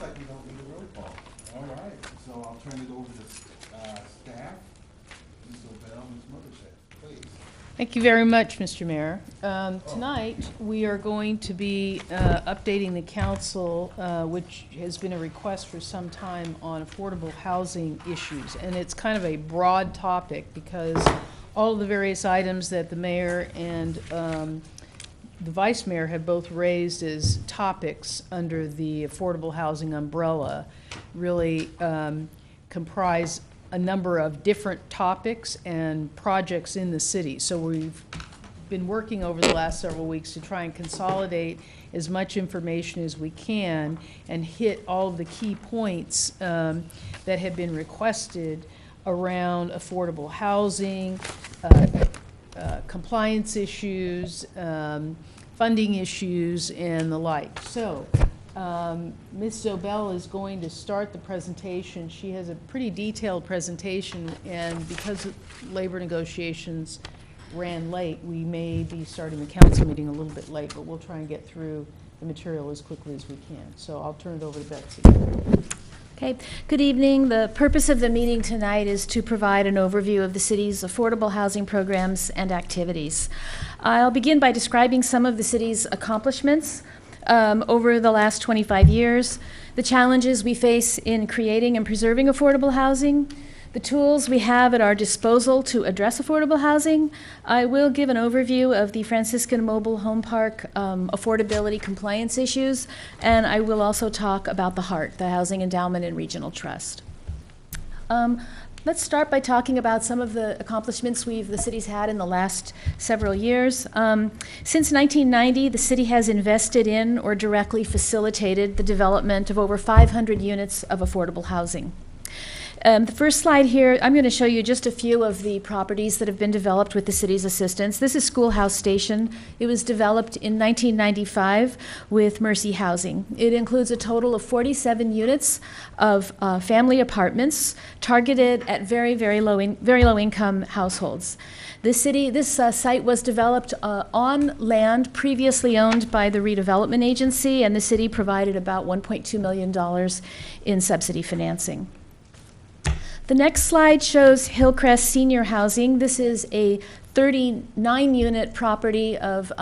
like we don't need a roll call. All right, so I'll turn it over to staff. Ms. Obel, Ms. Mothership, please. Thank you very much, Mr. Mayor. Tonight, we are going to be updating the council, which has been a request for some time on affordable housing issues. And it's kind of a broad topic because all of the various items that the mayor and the vice mayor have both raised as topics under the affordable housing umbrella really comprise a number of different topics and projects in the city. So we've been working over the last several weeks to try and consolidate as much information as we can and hit all of the key points that have been requested around affordable housing, compliance issues, funding issues, and the like. So Ms. Zobel is going to start the presentation. She has a pretty detailed presentation, and because labor negotiations ran late, we may be starting the council meeting a little bit late, but we'll try and get through the material as quickly as we can. So I'll turn it over to Betsy. Okay, good evening. The purpose of the meeting tonight is to provide an overview of the city's affordable housing programs and activities. I'll begin by describing some of the city's accomplishments over the last 25 years, the challenges we face in creating and preserving affordable housing, the tools we have at our disposal to address affordable housing. I will give an overview of the Franciscan Mobile Home Park affordability compliance issues, and I will also talk about the HEART, the Housing Endowment and Regional Trust. Let's start by talking about some of the accomplishments the city's had in the last several years. Since 1990, the city has invested in or directly facilitated the development of over 500 units of affordable housing. The first slide here, I'm going to show you just a few of the properties that have been developed with the city's assistance. This is Schoolhouse Station. It was developed in 1995 with Mercy Housing. It includes a total of 47 units of family apartments targeted at very low income households. This site was developed on land previously owned by the redevelopment agency, and the city provided about $1.2 million in subsidy financing. The next slide shows Hillcrest Senior Housing. This is a 39-unit property of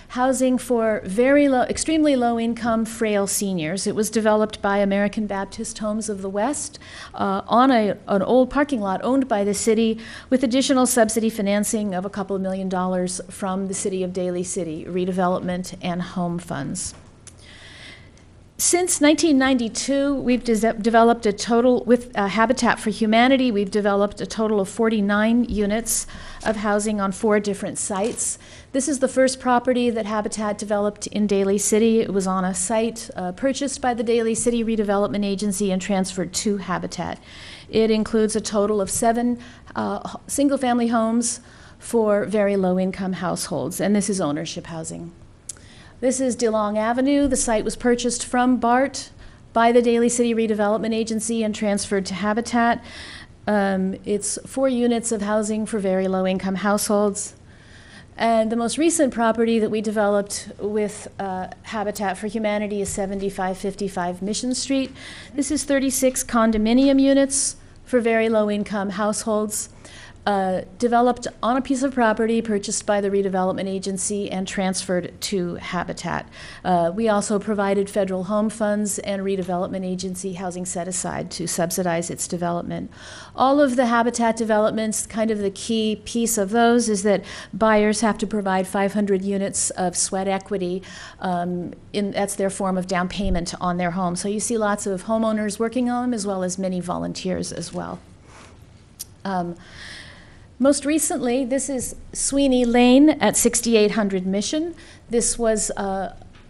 housing for extremely low-income, frail seniors. It was developed by American Baptist Homes of the West on an old parking lot owned by the city, with additional subsidy financing of a couple of $1 million from the City of Daly City, redevelopment and home funds. Since 1992, we've developed a total, with Habitat for Humanity, we've developed a total of 49 units of housing on 4 different sites. This is the first property that Habitat developed in Daly City. It was on a site purchased by the Daly City Redevelopment Agency and transferred to Habitat. It includes a total of 7 single-family homes for very low-income households, and this is ownership housing. This is DeLong Avenue. The site was purchased from BART by the Daly City Redevelopment Agency and transferred to Habitat. It's 4 units of housing for very low-income households. And the most recent property that we developed with Habitat for Humanity is 7555 Mission Street. This is 36 condominium units for very low-income households. Developed on a piece of property purchased by the redevelopment agency and transferred to Habitat. We also provided federal home funds and redevelopment agency housing set aside to subsidize its development. All of the Habitat developments, kind of the key piece of those is that buyers have to provide 500 units of sweat equity. That's their form of down payment on their home. So you see lots of homeowners working on them, as well as many volunteers as well. Most recently, this is Sweeney Lane at 6800 Mission. This was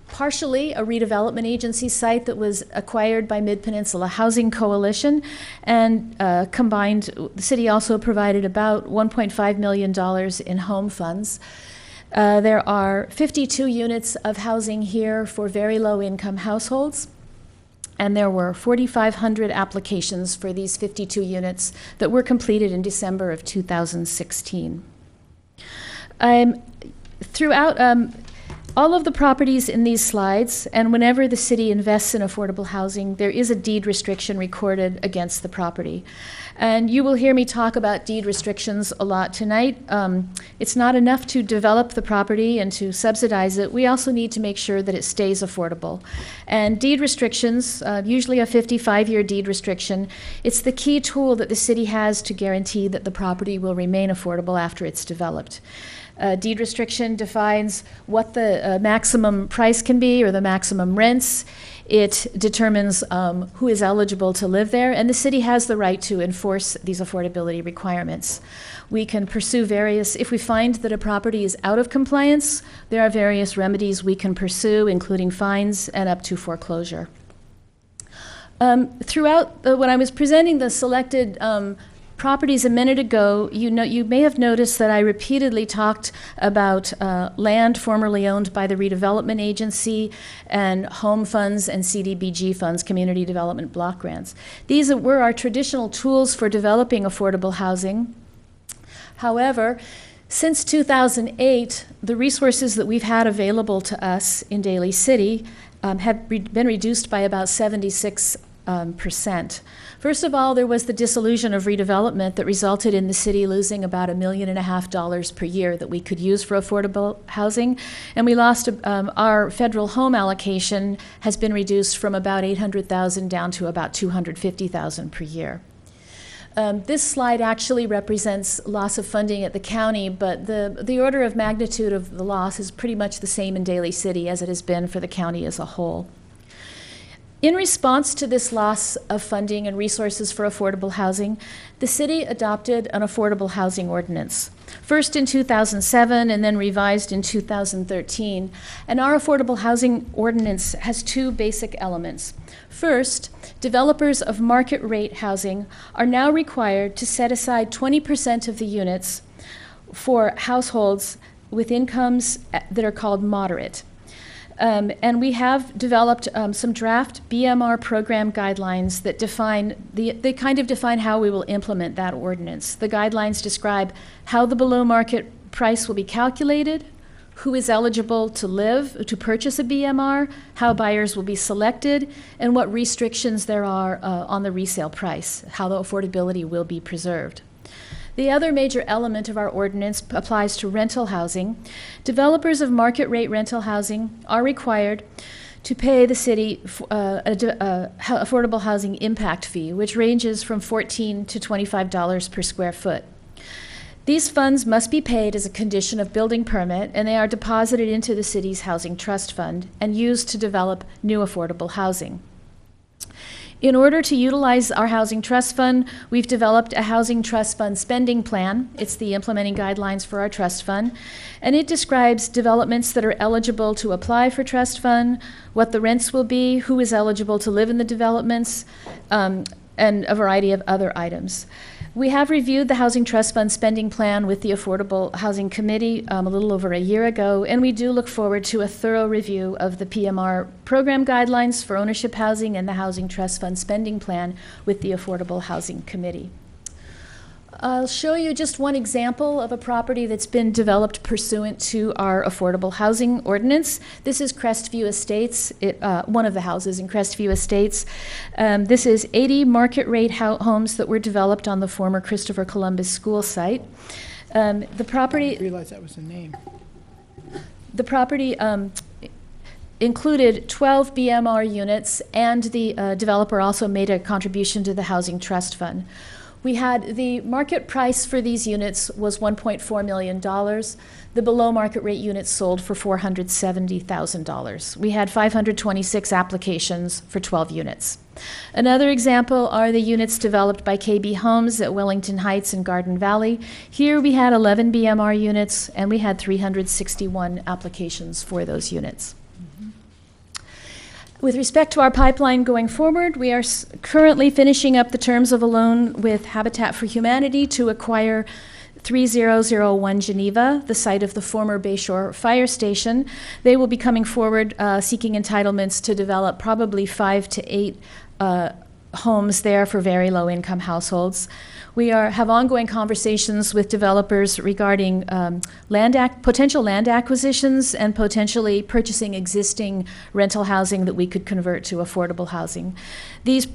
partially a redevelopment agency site that was acquired by Mid-Peninsula Housing Coalition, and combined, the city also provided about $1.5 million in home funds. There are 52 units of housing here for very low-income households. And there were 4,500 applications for these 52 units that were completed in December of 2016. Throughout All of the properties in these slides, and whenever the city invests in affordable housing, there is a deed restriction recorded against the property. And you will hear me talk about deed restrictions a lot tonight. It's not enough to develop the property and to subsidize it. We also need to make sure that it stays affordable. And deed restrictions, usually a 55-year deed restriction, it's the key tool that the city has to guarantee that the property will remain affordable after it's developed. Deed restriction defines what the maximum price can be or the maximum rents. It determines who is eligible to live there, and the city has the right to enforce these affordability requirements. We can pursue various, if we find that a property is out of compliance, there are various remedies we can pursue, including fines and up to foreclosure. When I was presenting the selected properties a minute ago, you may have noticed that I repeatedly talked about land formerly owned by the Redevelopment Agency and home funds and CDBG funds, Community Development Block Grants. These were our traditional tools for developing affordable housing. However, since 2008, the resources that we've had available to us in Daly City have been reduced by about 76%. First of all, there was the dissolution of redevelopment that resulted in the city losing about $1.5 million per year that we could use for affordable housing. And we lost, our federal home allocation has been reduced from about $800,000 down to about $250,000 per year. This slide actually represents loss of funding at the county, but the order of magnitude of the loss is pretty much the same in Daly City as it has been for the county as a whole. In response to this loss of funding and resources for affordable housing, the city adopted an affordable housing ordinance, first in 2007 and then revised in 2013. And our affordable housing ordinance has two basic elements. First, developers of market rate housing are now required to set aside 20% of the units for households with incomes that are called moderate. And we have developed some draft BMR program guidelines that they kind of define how we will implement that ordinance. The guidelines describe how the below market price will be calculated, who is eligible to purchase a BMR, how buyers will be selected, and what restrictions there are on the resale price, how the affordability will be preserved. The other major element of our ordinance applies to rental housing. Developers of market rate rental housing are required to pay the city affordable housing impact fee, which ranges from $14 to $25 per square foot. These funds must be paid as a condition of building permit, and they are deposited into the city's housing trust fund and used to develop new affordable housing. In order to utilize our Housing Trust Fund, we've developed a Housing Trust Fund spending plan. It's the implementing guidelines for our trust fund, and it describes developments that are eligible to apply for trust fund, what the rents will be, who is eligible to live in the developments, and a variety of other items. We have reviewed the Housing Trust Fund spending plan with the Affordable Housing Committee a little over a year ago, and we do look forward to a thorough review of the PMR program guidelines for ownership housing and the Housing Trust Fund spending plan with the Affordable Housing Committee. I'll show you just one example of a property that's been developed pursuant to our affordable housing ordinance. This is Crestview Estates, one of the houses in Crestview Estates. This is 80 market rate homes that were developed on the former Christopher Columbus School site. The property— I didn't realize that was the name. The property included 12 BMR units, and the developer also made a contribution to the Housing Trust Fund. We had the market price for these units was $1.4 million. The below market rate units sold for $470,000. We had 526 applications for 12 units. Another example are the units developed by KB Homes at Wellington Heights and Garden Valley. Here we had 11 BMR units, and we had 361 applications for those units. With respect to our pipeline going forward, we are currently finishing up the terms of a loan with Habitat for Humanity to acquire 3001 Geneva, the site of the former Bayshore Fire Station. They will be coming forward seeking entitlements to develop probably 5 to 8 homes there for very low-income households. We have ongoing conversations with developers regarding potential land acquisitions and potentially purchasing existing rental housing that we could convert to affordable housing. These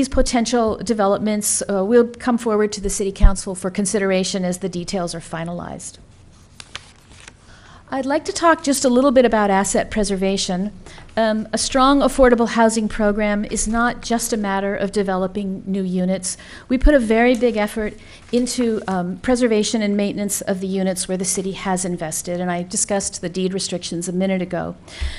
potential developments will come forward to the City Council for consideration as the details are finalized. I'd like to talk just a little bit about asset preservation. A strong affordable housing program is not just a matter of developing new units. We put a very big effort into preservation and maintenance of the units where the city has invested, and I discussed the deed restrictions a minute ago.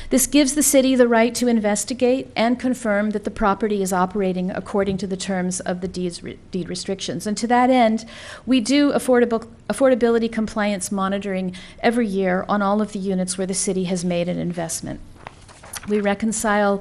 This gives the city the right to investigate and confirm that the property is operating according to the terms of the deed restrictions. And to that end, we do affordability compliance monitoring every year on all of the units where the city has made an investment. We reconcile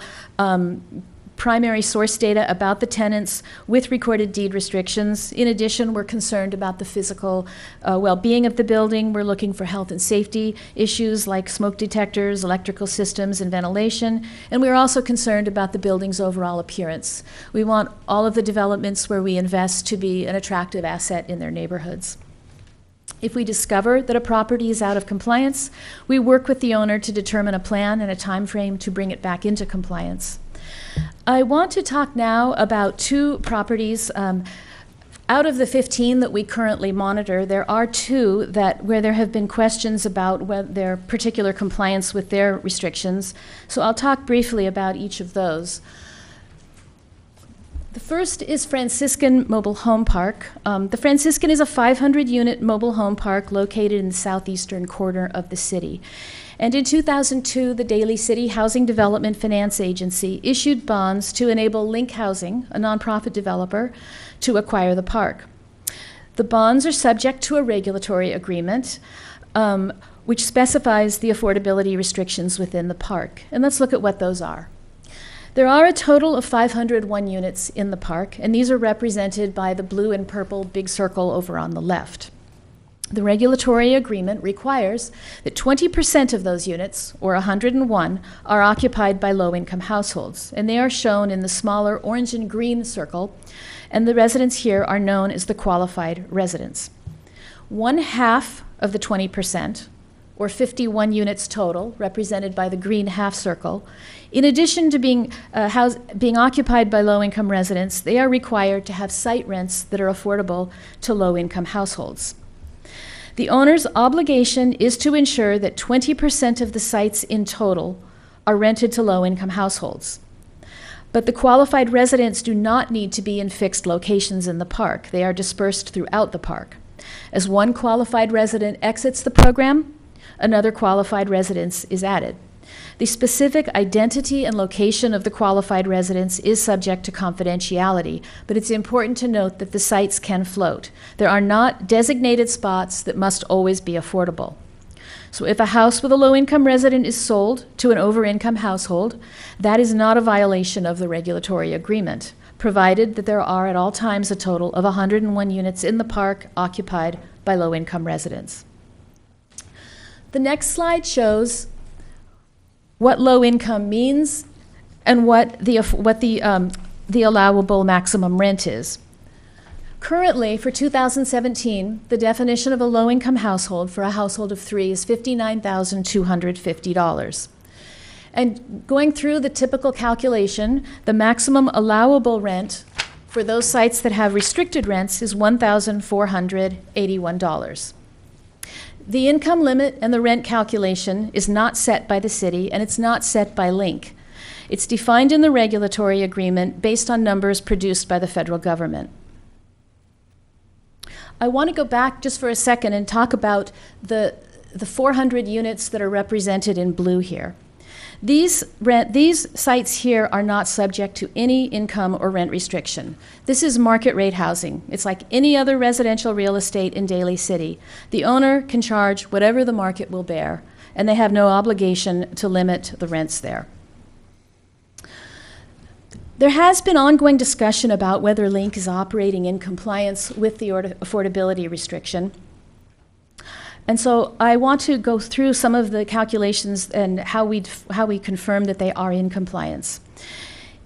primary source data about the tenants with recorded deed restrictions. In addition, we're concerned about the physical well-being of the building. We're looking for health and safety issues like smoke detectors, electrical systems, and ventilation. And we're also concerned about the building's overall appearance. We want all of the developments where we invest to be an attractive asset in their neighborhoods. If we discover that a property is out of compliance, we work with the owner to determine a plan and a time frame to bring it back into compliance. I want to talk now about two properties. Out of the 15 that we currently monitor, there are two where there have been questions about their particular compliance with their restrictions. So I'll talk briefly about each of those. The first is Franciscan Mobile Home Park. The Franciscan is a 500-unit mobile home park located in the southeastern corner of the city. And in 2002, the Daly City Housing Development Finance Agency issued bonds to enable Link Housing, a nonprofit developer, to acquire the park. The bonds are subject to a regulatory agreement which specifies the affordability restrictions within the park. And let's look at what those are. There are a total of 501 units in the park, and these are represented by the blue and purple big circle over on the left. The regulatory agreement requires that 20% of those units, or 101, are occupied by low-income households, and they are shown in the smaller orange and green circle, and the residents here are known as the qualified residents. 1/2 of the 20%, or 51 units total, represented by the green half circle, in addition to being occupied by low-income residents, they are required to have site rents that are affordable to low-income households. The owner's obligation is to ensure that 20% of the sites in total are rented to low-income households. But the qualified residents do not need to be in fixed locations in the park. They are dispersed throughout the park. As one qualified resident exits the program, another qualified residence is added. The specific identity and location of the qualified residence is subject to confidentiality, but it's important to note that the sites can float. There are not designated spots that must always be affordable. So if a house with a low-income resident is sold to an over-income household, that is not a violation of the regulatory agreement, provided that there are at all times a total of 101 units in the park occupied by low-income residents. The next slide shows what low income means and what the allowable maximum rent is. Currently, for 2017, the definition of a low-income household for a household of 3 is $59,250. And going through the typical calculation, the maximum allowable rent for those sites that have restricted rents is $1,481. The income limit and the rent calculation is not set by the city, and it's not set by Link. It's defined in the regulatory agreement based on numbers produced by the federal government. I want to go back just for a second and talk about the 400 units that are represented in blue here. These sites here are not subject to any income or rent restriction. This is market rate housing. It's like any other residential real estate in Daly City. The owner can charge whatever the market will bear, and they have no obligation to limit the rents there. There has been ongoing discussion about whether Link is operating in compliance with the affordability restriction. And so I want to go through some of the calculations and how we confirm that they are in compliance.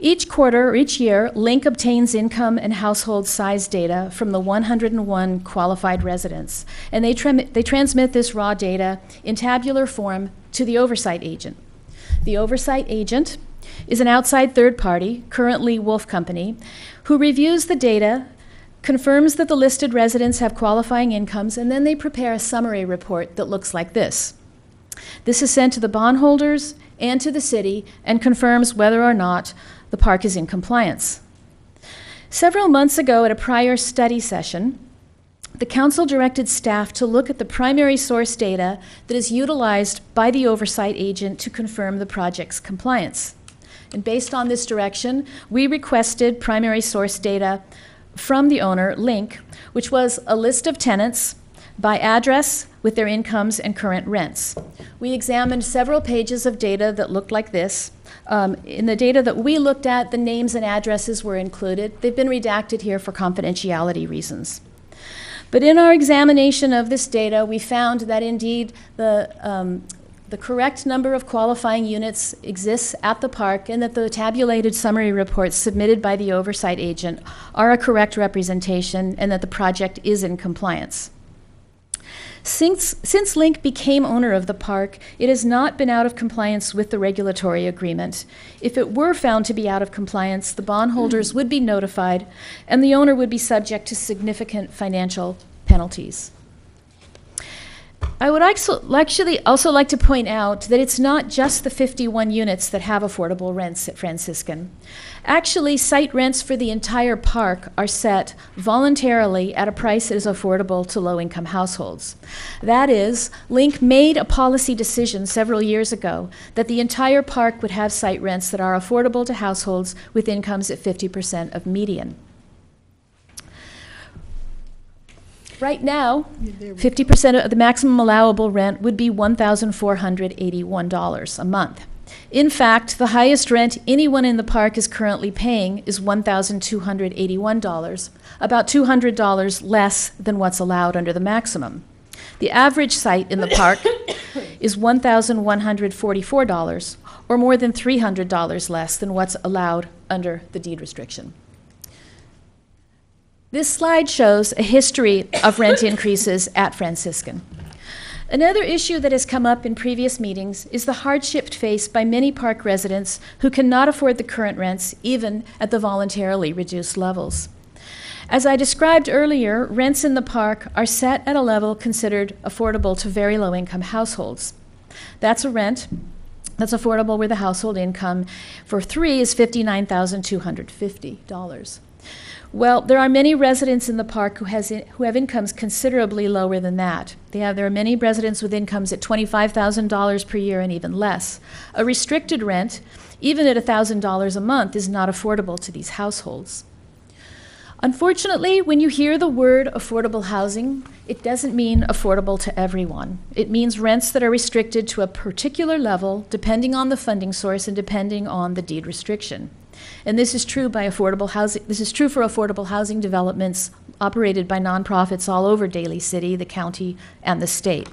Each quarter or each year, Link obtains income and household size data from the 101 qualified residents, and they transmit this raw data in tabular form to the oversight agent. The oversight agent is an outside third party, currently Wolf Company, who reviews the data, confirms that the listed residents have qualifying incomes, and then they prepare a summary report that looks like this. This is sent to the bondholders and to the city and confirms whether or not the park is in compliance. Several months ago at a prior study session, the council directed staff to look at the primary source data that is utilized by the oversight agent to confirm the project's compliance. And based on this direction, we requested primary source data from the owner, Link, which was a list of tenants by address with their incomes and current rents. We examined several pages of data that looked like this. In the data that we looked at, the names and addresses were included. They've been redacted here for confidentiality reasons. But in our examination of this data, we found that indeed the correct number of qualifying units exists at the park, and that the tabulated summary reports submitted by the oversight agent are a correct representation, and that the project is in compliance. Since Link became owner of the park, it has not been out of compliance with the regulatory agreement. If it were found to be out of compliance, the bondholders would be notified, and the owner would be subject to significant financial penalties. I would actually also like to point out that it's not just the 51 units that have affordable rents at Franciscan. Actually, site rents for the entire park are set voluntarily at a price that is affordable to low-income households. That is, Link made a policy decision several years ago that the entire park would have site rents that are affordable to households with incomes at 50% of median. Right now, 50% of the maximum allowable rent would be $1,481 a month. In fact, the highest rent anyone in the park is currently paying is $1,281, about $200 less than what's allowed under the maximum. The average site in the park is $1,144, or more than $300 less than what's allowed under the deed restriction. This slide shows a history of rent increases at Franciscan. Another issue that has come up in previous meetings is the hardship faced by many park residents who cannot afford the current rents, even at the voluntarily reduced levels. As I described earlier, rents in the park are set at a level considered affordable to very low-income households. That's a rent that's affordable where the household income for three is $59,250. Well, there are many residents in the park who have incomes considerably lower than that. There are many residents with incomes at $25,000 per year and even less. A restricted rent, even at $1,000 a month, is not affordable to these households. Unfortunately, when you hear the word affordable housing, it doesn't mean affordable to everyone. It means rents that are restricted to a particular level, depending on the funding source and depending on the deed restriction. And this is true by affordable housing. This is true for affordable housing developments operated by nonprofits all over Daly City, the county, and the state.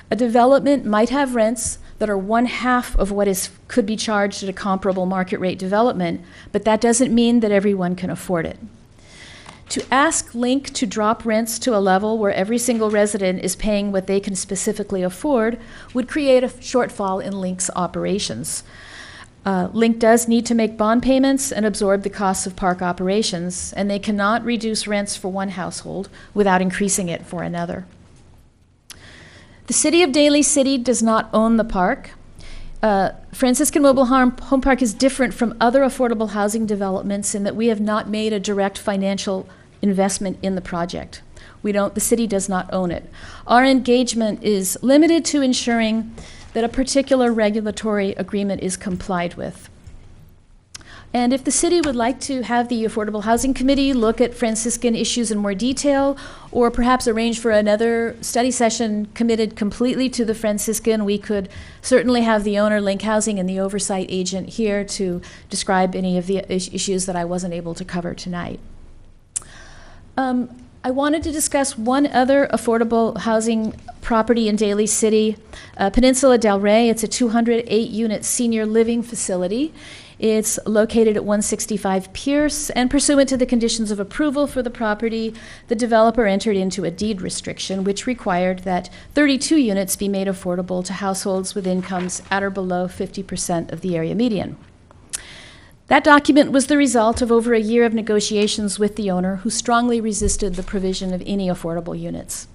A development might have rents that are 1/2 of what could be charged at a comparable market rate development, but that doesn't mean that everyone can afford it. To ask Link to drop rents to a level where every single resident is paying what they can specifically afford would create a shortfall in Link's operations. Link does need to make bond payments and absorb the costs of park operations, and they cannot reduce rents for one household without increasing it for another. The City of Daly City does not own the park. Franciscan Mobile Home Park is different from other affordable housing developments in that we have not made a direct financial investment in the project. The city does not own it. Our engagement is limited to ensuring that a particular regulatory agreement is complied with. And if the city would like to have the Affordable Housing Committee look at Franciscan issues in more detail, or perhaps arrange for another study session committed completely to the Franciscan, we could certainly have the owner, Link Housing, and the oversight agent here to describe any of the issues that I wasn't able to cover tonight. I wanted to discuss one other affordable housing property in Daly City, Peninsula Del Rey. It's a 208-unit senior living facility. It's located at 165 Pierce, and pursuant to the conditions of approval for the property, the developer entered into a deed restriction which required that 32 units be made affordable to households with incomes at or below 50% of the area median. That document was the result of over a year of negotiations with the owner, who strongly resisted the provision of any affordable units.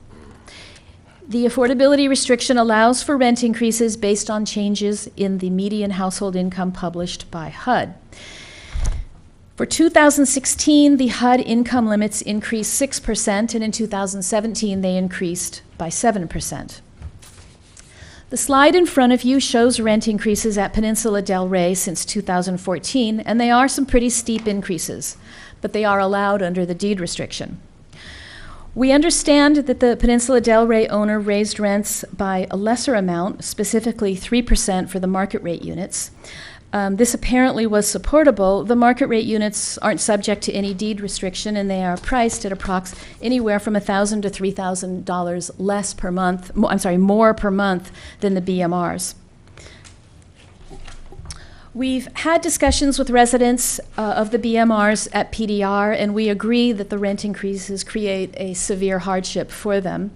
The affordability restriction allows for rent increases based on changes in the median household income published by HUD. For 2016, the HUD income limits increased 6%, and in 2017, they increased by 7%. The slide in front of you shows rent increases at Peninsula Del Rey since 2014, and they are some pretty steep increases, but they are allowed under the deed restriction. We understand that the Peninsula Del Rey owner raised rents by a lesser amount, specifically 3% for the market rate units. This apparently was supportable. The market rate units aren't subject to any deed restriction, and they are priced at anywhere from $1,000 to $3,000 less per month. More per month than the BMRs. We've had discussions with residents of the BMRs at PDR, and we agree that the rent increases create a severe hardship for them.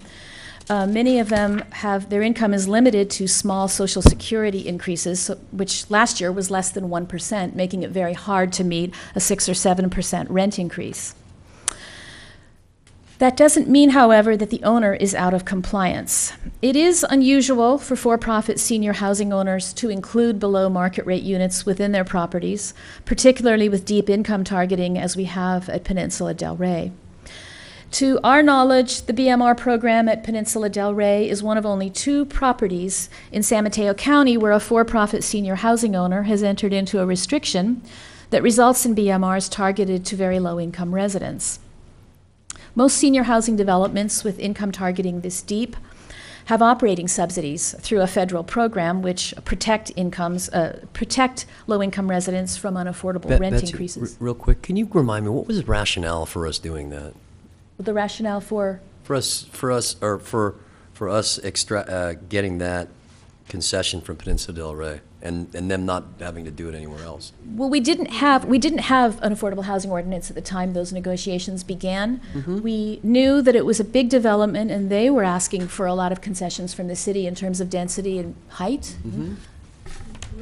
Many of them their income is limited to small Social Security increases, which last year was less than 1%, making it very hard to meet a 6 or 7% rent increase. That doesn't mean, however, that the owner is out of compliance. It is unusual for for-profit senior housing owners to include below market rate units within their properties, particularly with deep income targeting as we have at Peninsula Del Rey. To our knowledge, the BMR program at Peninsula Del Rey is one of only 2 properties in San Mateo County where a for-profit senior housing owner has entered into a restriction that results in BMRs targeted to very low-income residents. Most senior housing developments with income targeting this deep have operating subsidies through a federal program which protect low-income residents from unaffordable rent Betsy, increases. Real quick, can you remind me, what was the rationale for us doing that? The rationale for getting that concession from Peninsula Del Rey and them not having to do it anywhere else? Well, we didn't have an affordable housing ordinance at the time those negotiations began. Mm-hmm. We knew that it was a big development, and they were asking for a lot of concessions from the city in terms of density and height. Mm-hmm.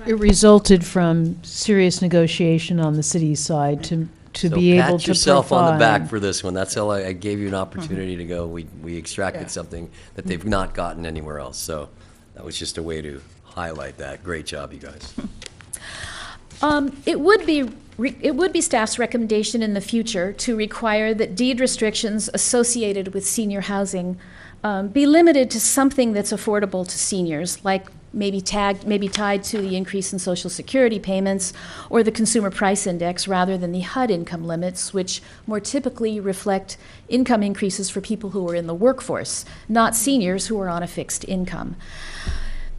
It resulted from serious negotiation on the city's side to be able to pat yourself on the back provide- for this one. That's all I gave you an opportunity to go. We extracted something that they've not gotten anywhere else. So that was just a way to highlight that. Great job, you guys. It would be staff's recommendation in the future to require that deed restrictions associated with senior housing be limited to something that's affordable to seniors, like maybe tied to the increase in Social Security payments or the Consumer Price Index, rather than the HUD income limits, which more typically reflect income increases for people who are in the workforce, not seniors who are on a fixed income.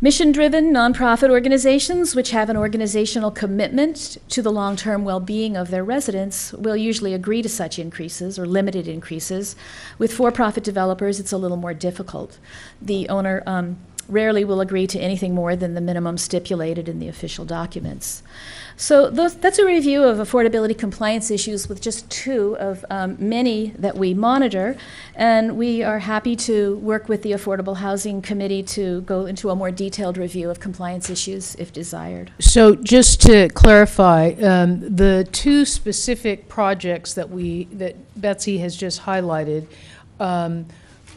Mission-driven nonprofit organizations, which have an organizational commitment to the long-term well-being of their residents, will usually agree to such increases or limited increases. With for-profit developers, it's a little more difficult. The owner rarely will agree to anything more than the minimum stipulated in the official documents. So that's a review of affordability compliance issues with just 2 of many that we monitor, and we are happy to work with the Affordable Housing Committee to go into a more detailed review of compliance issues if desired. So just to clarify, the 2 specific projects that Betsy has just highlighted,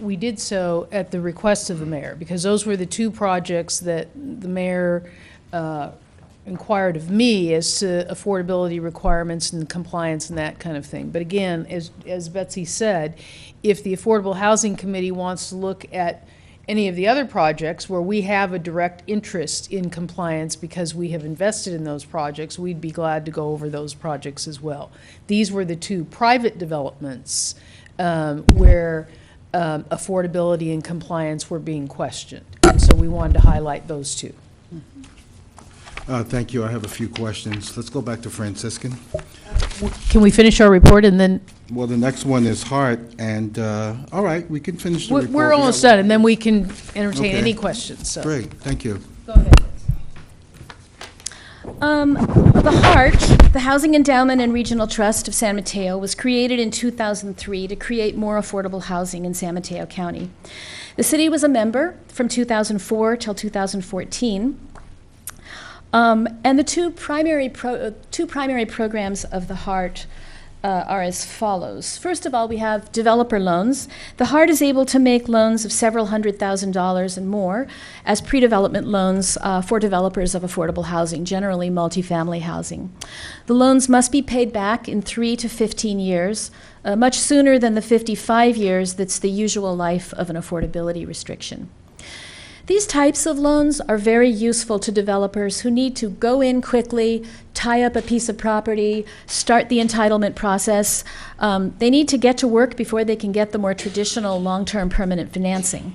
we did so at the request of the mayor, because those were the 2 projects that the mayor inquired of me as to affordability requirements and compliance and that kind of thing. But again, as Betsy said, if the Affordable Housing Committee wants to look at any of the other projects where we have a direct interest in compliance because we have invested in those projects, we'd be glad to go over those projects as well. These were the 2 private developments where affordability and compliance were being questioned. And so we wanted to highlight those 2. Thank you. I have a few questions. Let's go back to Franciscan. Can we finish our report and then? Well, the next one is Hart, and, all right, we can finish the report. We're almost done, and then we can entertain Okay. any questions, so. Great, thank you. Go ahead. The HART, the Housing Endowment and Regional Trust of San Mateo, was created in 2003 to create more affordable housing in San Mateo County. The city was a member from 2004 till 2014. And the two primary programs of the HART are as follows. First of all, we have developer loans. The HART is able to make loans of several $100,000 and more as pre-development loans for developers of affordable housing, generally multifamily housing. The loans must be paid back in 3 to 15 years, much sooner than the 55 years that's the usual life of an affordability restriction. These types of loans are very useful to developers who need to go in quickly, tie up a piece of property, start the entitlement process. They need to get to work before they can get the more traditional long-term permanent financing.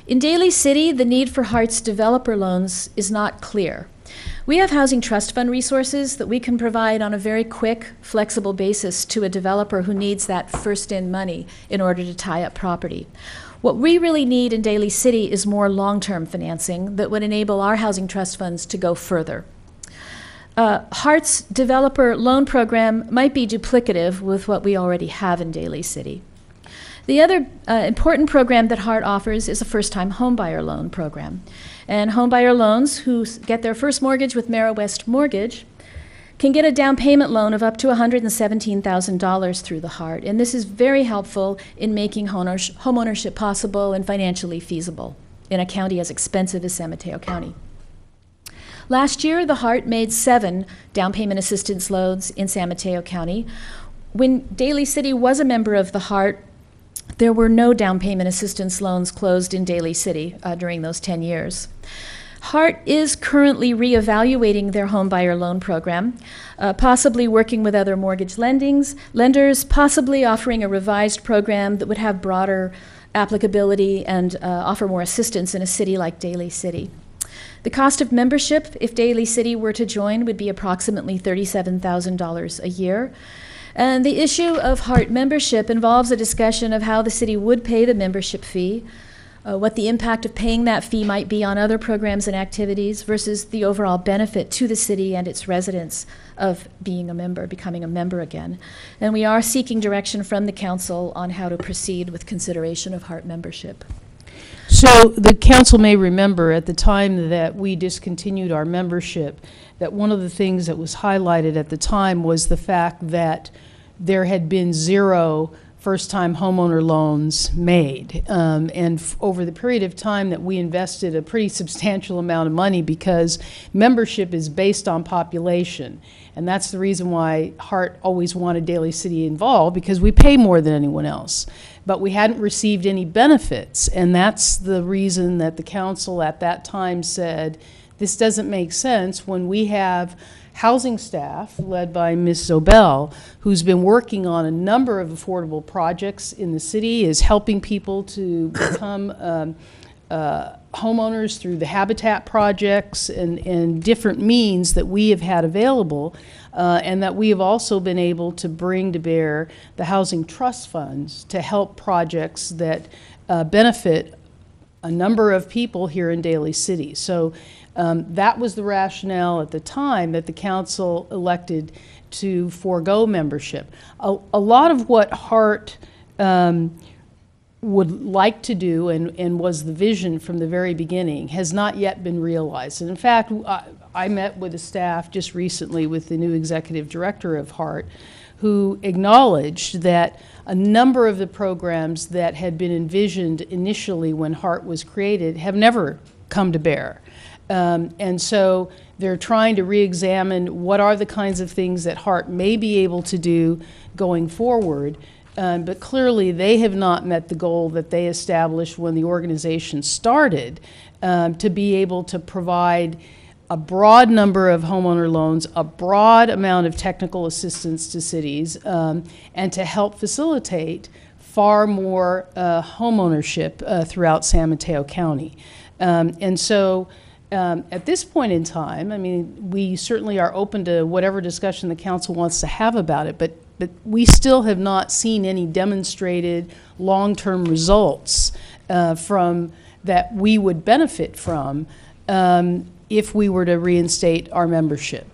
In Daly City, the need for HART's developer loans is not clear. We have housing trust fund resources that we can provide on a very quick, flexible basis to a developer who needs that first-in money in order to tie up property. What we really need in Daly City is more long-term financing that would enable our housing trust funds to go further. HART's developer loan program might be duplicative with what we already have in Daly City. The other important program that HART offers is a first-time homebuyer loan program. And homebuyer loans who get their first mortgage with Mara West Mortgage can get a down payment loan of up to $117,000 through the HART. And this is very helpful in making homeownership possible and financially feasible in a county as expensive as San Mateo County. Last year, the HART made 7 down payment assistance loans in San Mateo County. When Daly City was a member of the HART, there were no down payment assistance loans closed in Daly City during those 10 years. HART is currently reevaluating their homebuyer loan program, possibly working with other mortgage lenders, possibly offering a revised program that would have broader applicability and offer more assistance in a city like Daly City. The cost of membership, if Daly City were to join, would be approximately $37,000 a year. And the issue of HART membership involves a discussion of how the city would pay the membership fee, what the impact of paying that fee might be on other programs and activities versus the overall benefit to the city and its residents of being a member, becoming a member again. And we are seeking direction from the council on how to proceed with consideration of HART membership. So the council may remember at the time that we discontinued our membership that one of the things that was highlighted at the time was the fact that there had been 0 first-time homeowner loans made. And over the period of time that we invested a pretty substantial amount of money, because membership is based on population. And that's the reason why HART always wanted Daly City involved, because we pay more than anyone else. But we hadn't received any benefits. And that's the reason that the council at that time said, this doesn't make sense when we have housing staff led by Ms. Zobel, who's been working on a number of affordable projects in the city, is helping people to become homeowners through the habitat projects and different means that we have had available, and that we have also been able to bring to bear the housing trust funds to help projects that benefit a number of people here in Daly City. So that was the rationale at the time that the council elected to forego membership. A lot of what HART would like to do and was the vision from the very beginning has not yet been realized. And in fact, I met with the staff just recently with the new executive director of HART, who acknowledged that a number of the programs that had been envisioned initially when HART was created have never come to bear. And so they're trying to re-examine what are the kinds of things that HART may be able to do going forward. But clearly they have not met the goal that they established when the organization started, to be able to provide a broad number of homeowner loans, a broad amount of technical assistance to cities, and to help facilitate far more homeownership throughout San Mateo County. And so at this point in time, I mean, we certainly are open to whatever discussion the council wants to have about it, but we still have not seen any demonstrated long-term results from that we would benefit from if we were to reinstate our membership.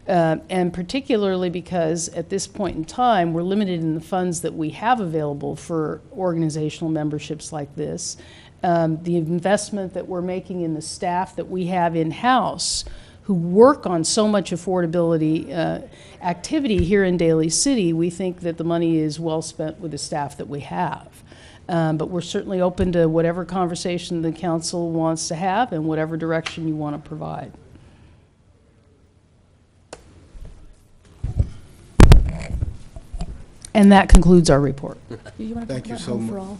And particularly because at this point in time, we're limited in the funds that we have available for organizational memberships like this. The investment that we're making in the staff that we have in-house who work on so much affordability activity here in Daly City, we think that the money is well spent with the staff that we have. But we're certainly open to whatever conversation the council wants to have and whatever direction you want to provide. And that concludes our report. You want to Thank talk you about so home mu- for all?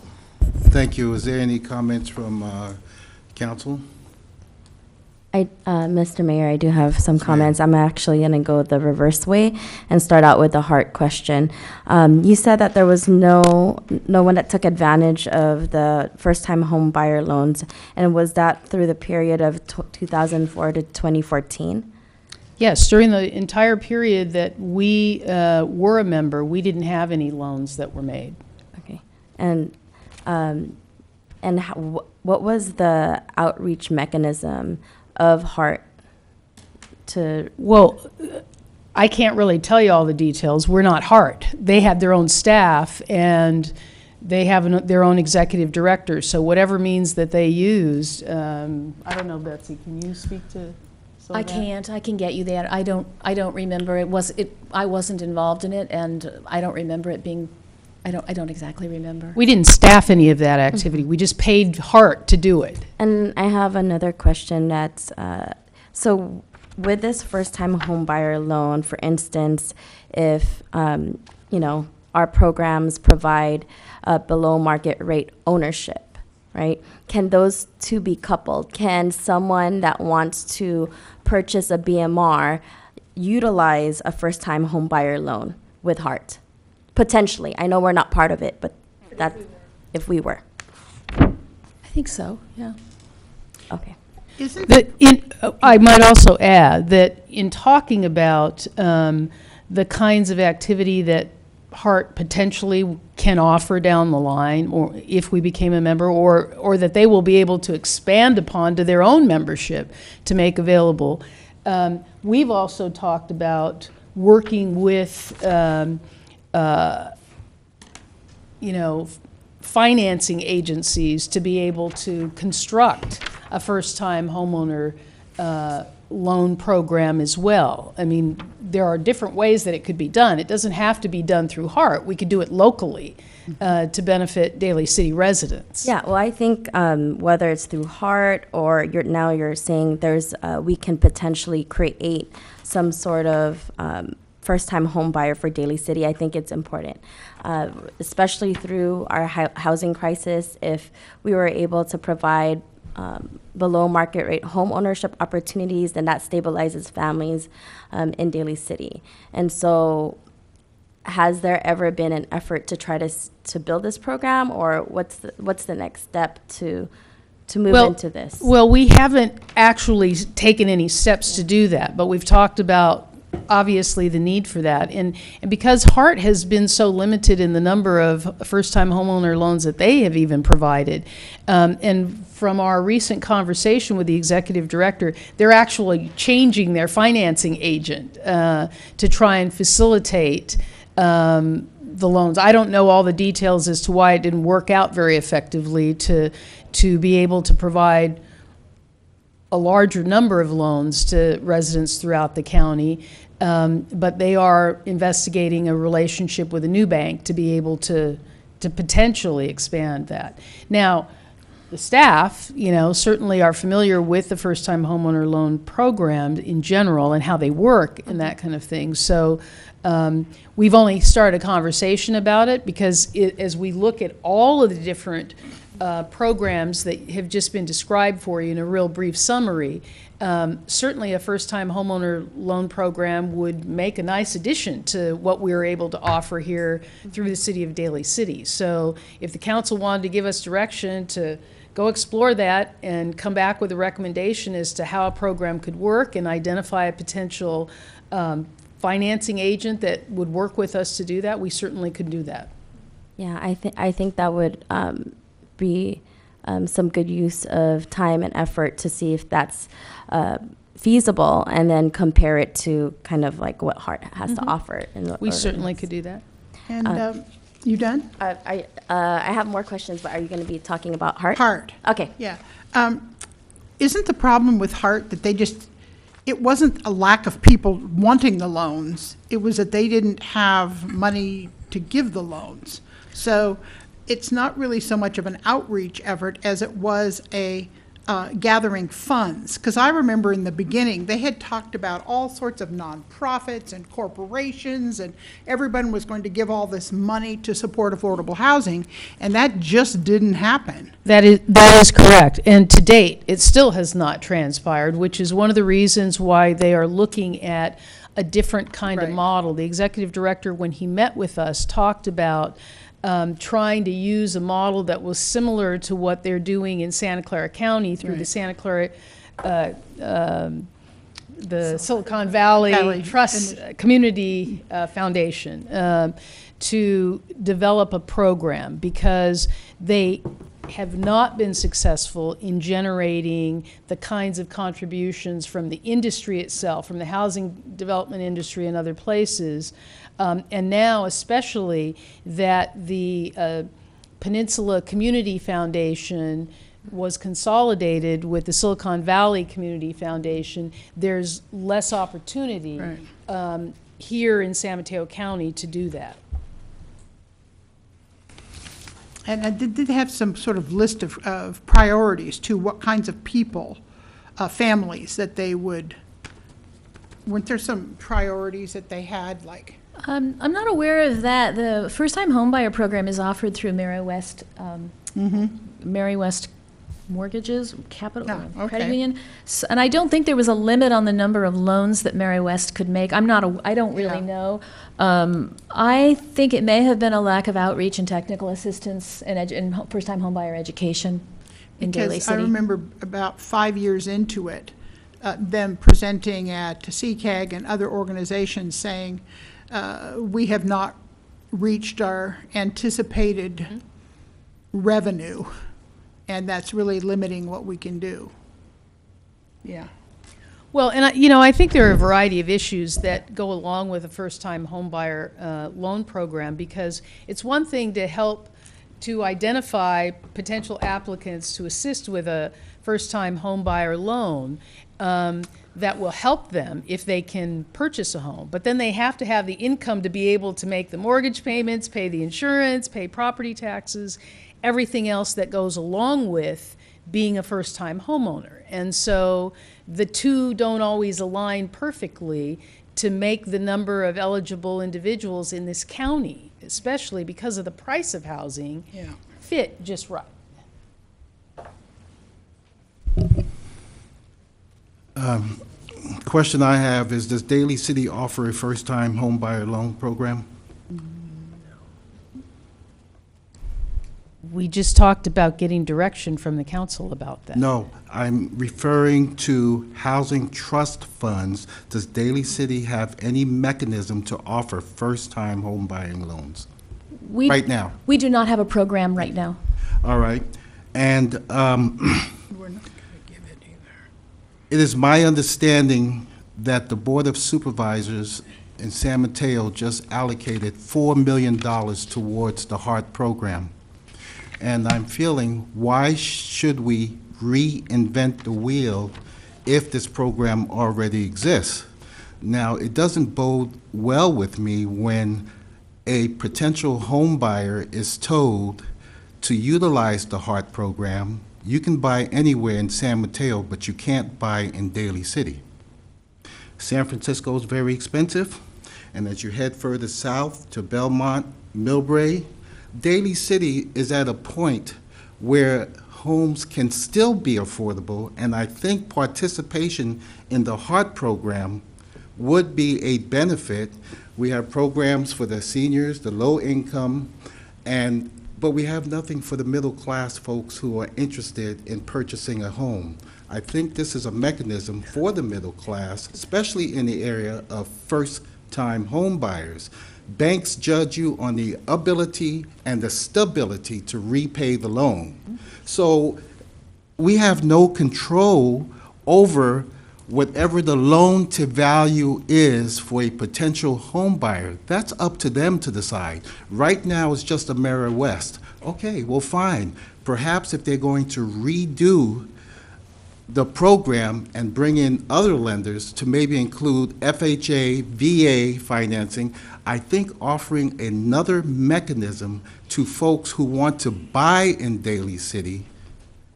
Thank you. Is there any comments from council? Mr. Mayor, I do have some ma'am. comments. I'm actually going to go the reverse way and start out with the heart question. You said that there was no one that took advantage of the first-time home buyer loans, and was that through the period of 2004 to 2014? Yes, during the entire period that we were a member, we didn't have any loans that were made. Okay. And what was the outreach mechanism of Heart to? Well, I can't really tell you all the details. We're not Hart. They had their own staff, and they have their own executive director. So whatever means that they used, I don't know, Betsy, can you speak to some I of that? can't. I can get you that. I don't remember. I wasn't involved in it, and I don't remember it being. I don't exactly remember. We didn't staff any of that activity. We just paid Hart to do it. And I have another question that's, so with this first-time home buyer loan, for instance, if, our programs provide below market rate ownership, right? Can those two be coupled? Can someone that wants to purchase a BMR utilize a first-time home buyer loan with Heart? Potentially. I know we're not part of it, but that's if we were. I think so. Yeah. Okay. I might also add that in talking about the kinds of activity that Hart potentially can offer down the line, or if we became a member, or that they will be able to expand upon to their own membership to make available, we've also talked about working with financing agencies to be able to construct a first-time homeowner loan program as well. I mean, there are different ways that it could be done. It doesn't have to be done through Hart. We could do it locally to benefit Daly City residents. Yeah, well, I think whether it's through Heart or you're saying we can potentially create some sort of first-time home buyer for Daly City. I think it's important, especially through our housing crisis. If we were able to provide below market rate home ownership opportunities, then that stabilizes families in Daly City. And so, has there ever been an effort to try to build this program, or what's the next step to move into this? Well, we haven't actually taken any steps to do that, but we've talked about obviously the need for that. And because Hart has been so limited in the number of first-time homeowner loans that they have even provided, and from our recent conversation with the executive director, they're actually changing their financing agent to try and facilitate the loans. I don't know all the details as to why it didn't work out very effectively to be able to provide a larger number of loans to residents throughout the county, but they are investigating a relationship with a new bank to be able to potentially expand that. Now, the staff, certainly are familiar with the first-time homeowner loan program in general and how they work and that kind of thing. So we've only started a conversation about it because as we look at all of the different programs that have just been described for you in a real brief summary, certainly a first-time homeowner loan program would make a nice addition to what we're able to offer here through the city of Daly City. So if the council wanted to give us direction to go explore that and come back with a recommendation as to how a program could work and identify a potential financing agent that would work with us to do that, we certainly could do that. Yeah, I think that would be some good use of time and effort to see if that's feasible, and then compare it to kind of like what Hart has to offer. We certainly could do that. And you done? I have more questions, but are you going to be talking about Hart? Hart. Okay. Yeah. Isn't the problem with Hart that it wasn't a lack of people wanting the loans, it was that they didn't have money to give the loans. So it's not really so much of an outreach effort as it was a gathering funds. Because I remember in the beginning, they had talked about all sorts of nonprofits and corporations, and everyone was going to give all this money to support affordable housing, and that just didn't happen. That is correct. And to date, it still has not transpired, which is one of the reasons why they are looking at a different kind of Right. model. The executive director, when he met with us, talked about trying to use a model that was similar to what they're doing in Santa Clara County through the Right. Santa Clara, the Silicon Valley Valley Trust Community Foundation, to develop a program, because they have not been successful in generating the kinds of contributions from the industry itself, from the housing development industry and other places. And now especially that the Peninsula Community Foundation was consolidated with the Silicon Valley Community Foundation, there's less opportunity Right. here in San Mateo County to do that. And did they have some sort of list of priorities to what kinds of people, families that they would, weren't there some priorities that they had, like? I'm not aware of that. The first-time homebuyer program is offered through Mary West, Mary West Mortgages, Capital, Oh, Credit okay. Union. And I don't think there was a limit on the number of loans that Mary West could make. I don't really Yeah. know. I think it may have been a lack of outreach and technical assistance in first-time homebuyer education in Daly Because I City. remember about 5 years into it, them presenting at CCAG and other organizations saying, we have not reached our anticipated revenue, and that's really limiting what we can do. Yeah. Well, and I think there are a variety of issues that go along with a first-time homebuyer loan program, because it's one thing to help to identify potential applicants to assist with a first-time homebuyer loan that will help them if they can purchase a home. But then they have to have the income to be able to make the mortgage payments, pay the insurance, pay property taxes, everything else that goes along with being a first-time homeowner. And so the two don't always align perfectly to make the number of eligible individuals in this county, especially because of the price of housing, Yeah. fit just right. Question I have is, does Daly City offer a first-time home buyer loan program? We just talked about getting direction from the council about that. No, I'm referring to housing trust funds. Does Daly City have any mechanism to offer first-time home buying loans We- right now? We do not have a program right now. All right. And We're not going to give it either. it is my understanding that the Board of Supervisors in San Mateo just allocated $4 million towards the HEART program. And I'm feeling, why should we reinvent the wheel if this program already exists? Now, it doesn't bode well with me when a potential home buyer is told to utilize the HEART program. You can buy anywhere in San Mateo, but you can't buy in Daly City. San Francisco is very expensive, and as you head further south to Belmont, Millbrae, Daly City is at a point where homes can still be affordable, and I think participation in the HEART program would be a benefit. We have programs for the seniors, the low income, but we have nothing for the middle class folks who are interested in purchasing a home. I think this is a mechanism for the middle class, especially in the area of first first-time home buyers. Banks judge you on the ability and the stability to repay the loan. So we have no control over whatever the loan-to-value is for a potential home buyer. That's up to them to decide. Right now, it's just a Mirror West. Okay, well, fine. Perhaps if they're going to redo the program and bring in other lenders to maybe include FHA, VA financing, I think offering another mechanism to folks who want to buy in Daly City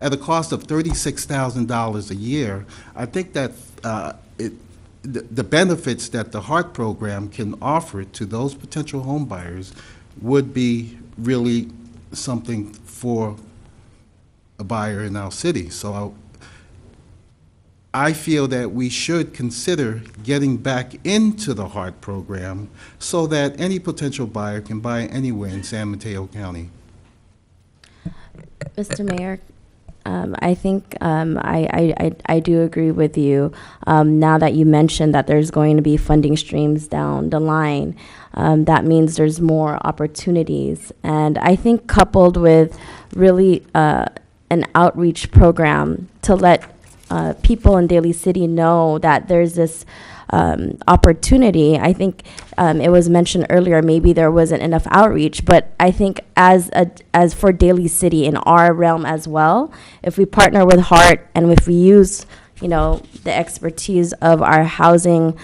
at a cost of $36,000 a year, I think that the benefits that the HART program can offer to those potential home buyers would be really something for a buyer in our city. So I feel that we should consider getting back into the HART program so that any potential buyer can buy anywhere in San Mateo County. Mr. Mayor, I think I do agree with you. Now that you mentioned that there's going to be funding streams down the line, that means there's more opportunities. And I think coupled with really an outreach program to let people in Daly City know that there's this opportunity. I think it was mentioned earlier, maybe there wasn't enough outreach, but I think as for Daly City in our realm as well, if we partner with HART and if we use, the expertise of our housing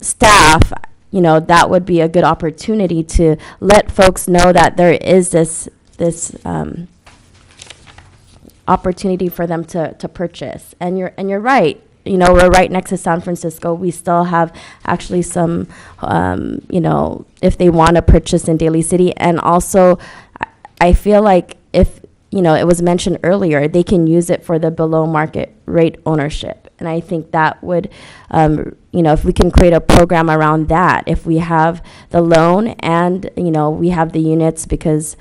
staff, that would be a good opportunity to let folks know that there is this opportunity for them to purchase. And you're right. We're right next to San Francisco. We still have actually some, if they want to purchase in Daly City. And also, I feel like if, it was mentioned earlier, they can use it for the below market rate ownership. And I think that would, if we can create a program around that, if we have the loan and, we have the units, because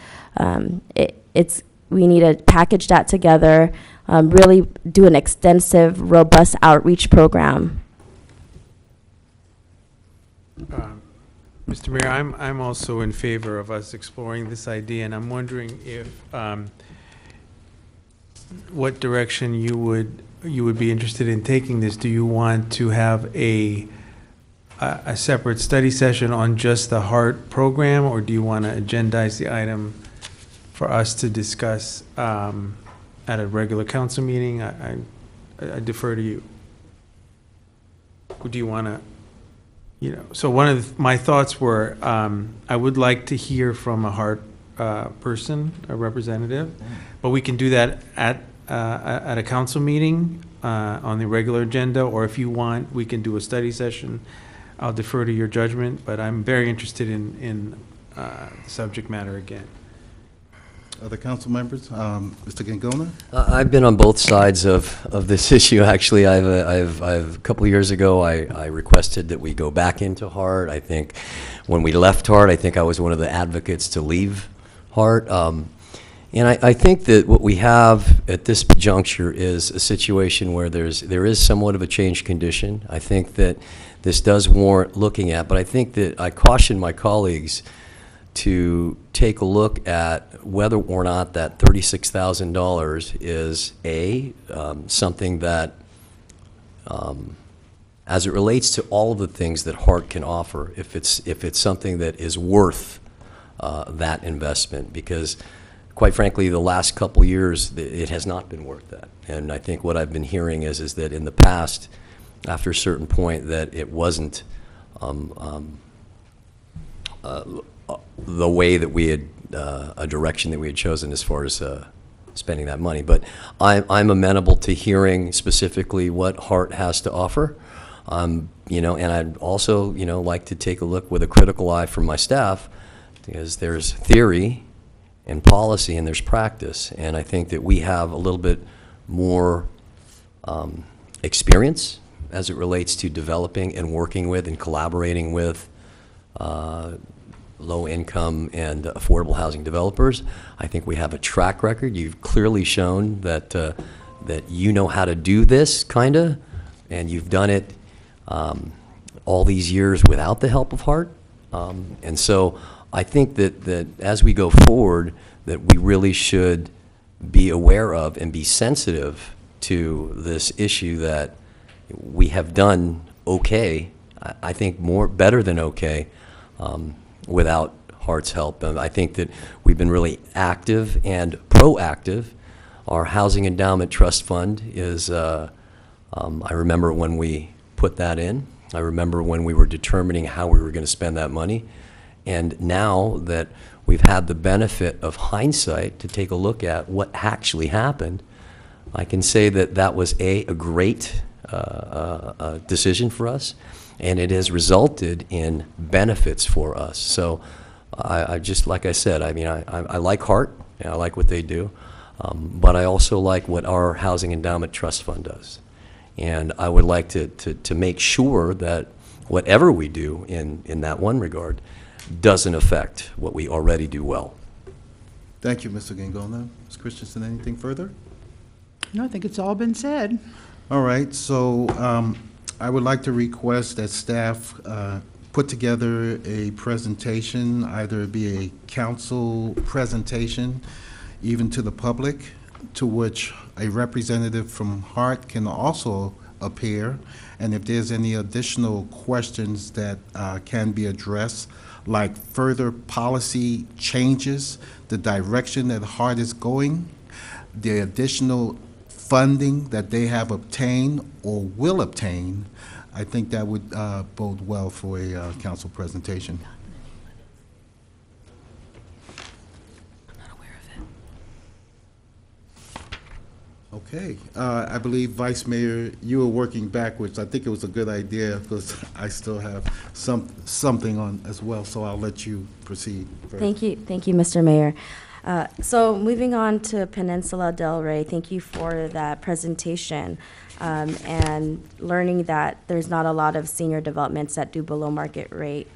we need to package that together, really do an extensive, robust outreach program. Mr. Mayor, I'm also in favor of us exploring this idea, and I'm wondering if what direction you would be interested in taking this. Do you want to have a separate study session on just the HART program, or do you want to agendize the item for us to discuss at a regular council meeting? I defer to you. Or do you want to, so one of my thoughts were, I would like to hear from a HART person, a representative, but we can do that at a council meeting on the regular agenda, or if you want, we can do a study session. I'll defer to your judgment, but I'm very interested in the subject matter again. Other council members? Mr. Gangona? I've been on both sides of this issue, actually. A couple of years ago, I requested that we go back into HART. I think when we left HART, I think I was one of the advocates to leave HART. And I think that what we have at this juncture is a situation where there is somewhat of a changed condition. I think that this does warrant looking at, but I think that I caution my colleagues to take a look at whether or not that $36,000 is something that, as it relates to all of the things that HART can offer, if it's something that is worth that investment, because quite frankly, the last couple years, it has not been worth that. And I think what I've been hearing is that in the past, after a certain point, that it wasn't the way that we had, a direction that we had chosen as far as spending that money. But I'm amenable to hearing specifically what HART has to offer. And I'd also, like to take a look with a critical eye from my staff, because there's theory and policy and there's practice. And I think that we have a little bit more experience as it relates to developing and working with and collaborating with low-income and affordable housing developers. I think we have a track record. You've clearly shown that that you know how to do this, kinda, and you've done it all these years without the help of HART. And so I think that as we go forward, that we really should be aware of and be sensitive to this issue that we have done okay, I think better than okay, without HART's help. And I think that we've been really active and proactive. Our Housing Endowment Trust Fund is, I remember when we put that in. I remember when we were determining how we were going to spend that money. And now that we've had the benefit of hindsight to take a look at what actually happened, I can say that that was a great decision for us, and it has resulted in benefits for us. So I just, like I said, I mean, I like HART, and I like what they do, but I also like what our Housing Endowment Trust Fund does. And I would like to make sure that whatever we do in that one regard doesn't affect what we already do well. Thank you, Mr. Gangona. Ms. Christensen, anything further? No, I think it's all been said. All right, so I would like to request that staff put together a presentation, either it be a council presentation, even to the public, to which a representative from HART can also appear. And if there's any additional questions that can be addressed, like further policy changes, the direction that HART is going, the additional funding that they have obtained or will obtain, I think that would bode well for a council presentation. Okay, I believe, Vice Mayor, you were working backwards. I think it was a good idea because I still have something on as well, so I'll let you proceed first. Thank you, Mr. Mayor. So moving on to Peninsula Del Rey, thank you for that presentation and learning that there's not a lot of senior developments that do below market rate.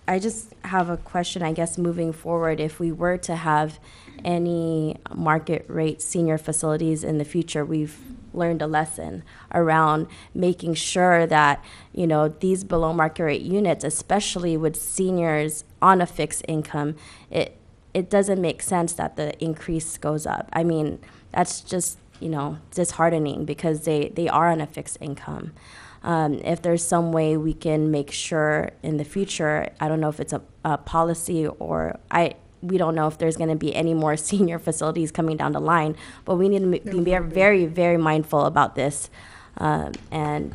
I just have a question, I guess, moving forward, if we were to have any market rate senior facilities in the future, we've learned a lesson around making sure that, you know, these below market rate units, especially with seniors on a fixed income, it doesn't make sense that the increase goes up. I mean, that's just, you know, disheartening because they are on a fixed income. If there's some way we can make sure in the future, I don't know if it's a policy or we don't know if there's going to be any more senior facilities coming down the line, but we need to be very, very mindful about this. One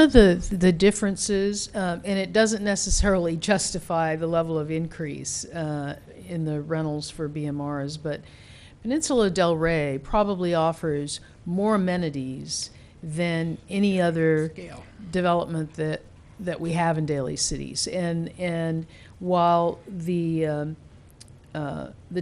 of the differences, and it doesn't necessarily justify the level of increase in the rentals for BMRs, but Peninsula Del Rey probably offers more amenities than any other development that we have in Daly cities. And while the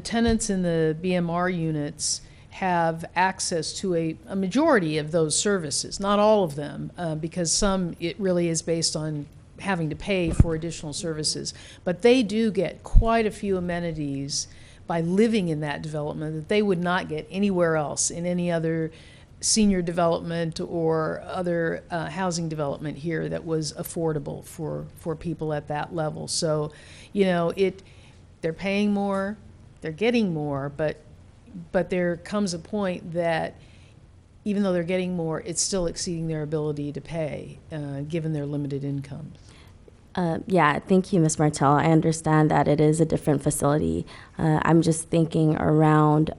tenants in the BMR units have access to a majority of those services, not all of them, because some it really is based on having to pay for additional services, but they do get quite a few amenities by living in that development that they would not get anywhere else in any other senior development or other housing development here that was affordable for people at that level. So, you know, they're paying more, they're getting more, but there comes a point that even though they're getting more, it's still exceeding their ability to pay, given their limited incomes. Yeah, thank you, Ms. Martell. I understand that it is a different facility. I'm just thinking around,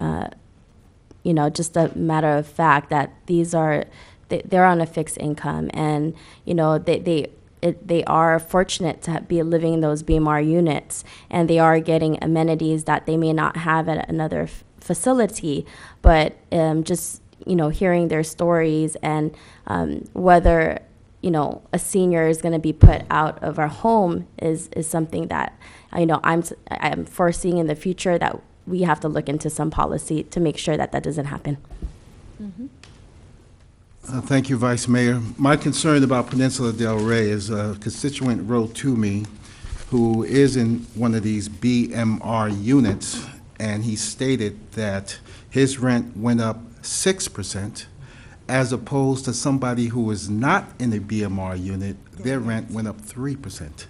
you know, just a matter of fact that they're on a fixed income, and you know they are fortunate to be living in those BMR units, and they are getting amenities that they may not have at another facility. But just, you know, hearing their stories and whether, you know, a senior is going to be put out of our home is something that, you know, I'm foreseeing in the future that we have to look into some policy to make sure that doesn't happen. Mm-hmm. Thank you, Vice Mayor. My concern about Peninsula Del Rey is a constituent wrote to me who is in one of these BMR units, and he stated that his rent went up 6%, as opposed to somebody who is not in a BMR unit, their rent went up 3%.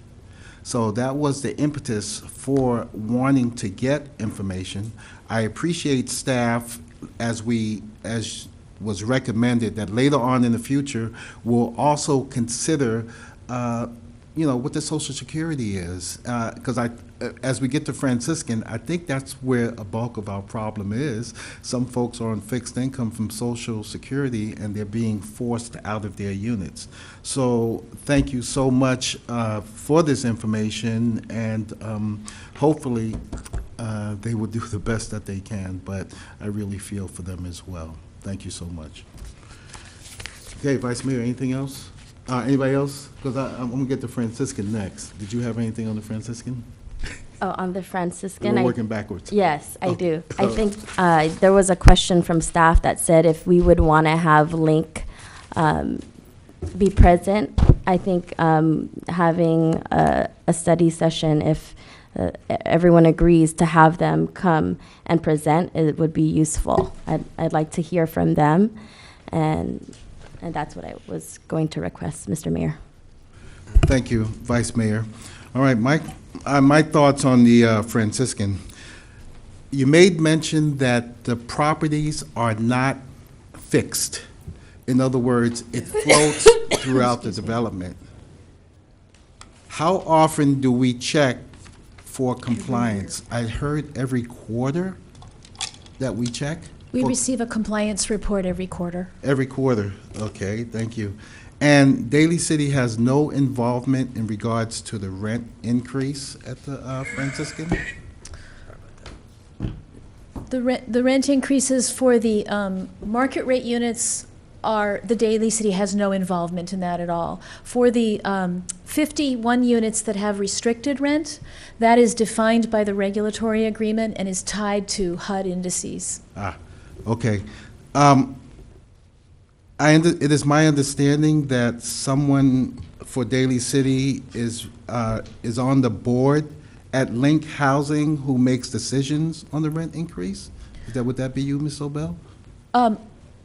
So that was the impetus for wanting to get information. I appreciate staff, as was recommended, that later on in the future, we'll also consider, what the Social Security is. Because as we get to Franciscan, I think that's where a bulk of our problem is. Some folks are on fixed income from Social Security, and they're being forced out of their units. So thank you so much for this information, and hopefully they will do the best that they can, but I really feel for them as well. Thank you so much. Okay, Vice Mayor, anything else? Anybody else? Because I'm going to get to Franciscan next. Did you have anything on the Franciscan? Oh, on the Franciscan. We're working backwards. Yes, I do. I Oh. think there was a question from staff that said if we would want to have Link be present. I think having a study session, if everyone agrees to have them come and present, it would be useful. I'd like to hear from them, and that's what I was going to request, Mr. Mayor. Thank you, Vice Mayor. All right, Mike, my thoughts on the Franciscan. You made mention that the properties are not fixed. In other words, it floats throughout the development. How often do we check for compliance? I heard every quarter that we check? We For- receive a compliance report every quarter. Every quarter, okay, thank you. And Daly City has no involvement in regards to the rent increase at the Franciscan? The rent increases for the market rate units the Daly City has no involvement in that at all. For the 51 units that have restricted rent, that is defined by the regulatory agreement and is tied to HUD indices. Okay. It is my understanding that someone for Daly City is on the board at Link Housing who makes decisions on the rent increase? Would that be you, Ms. Obel?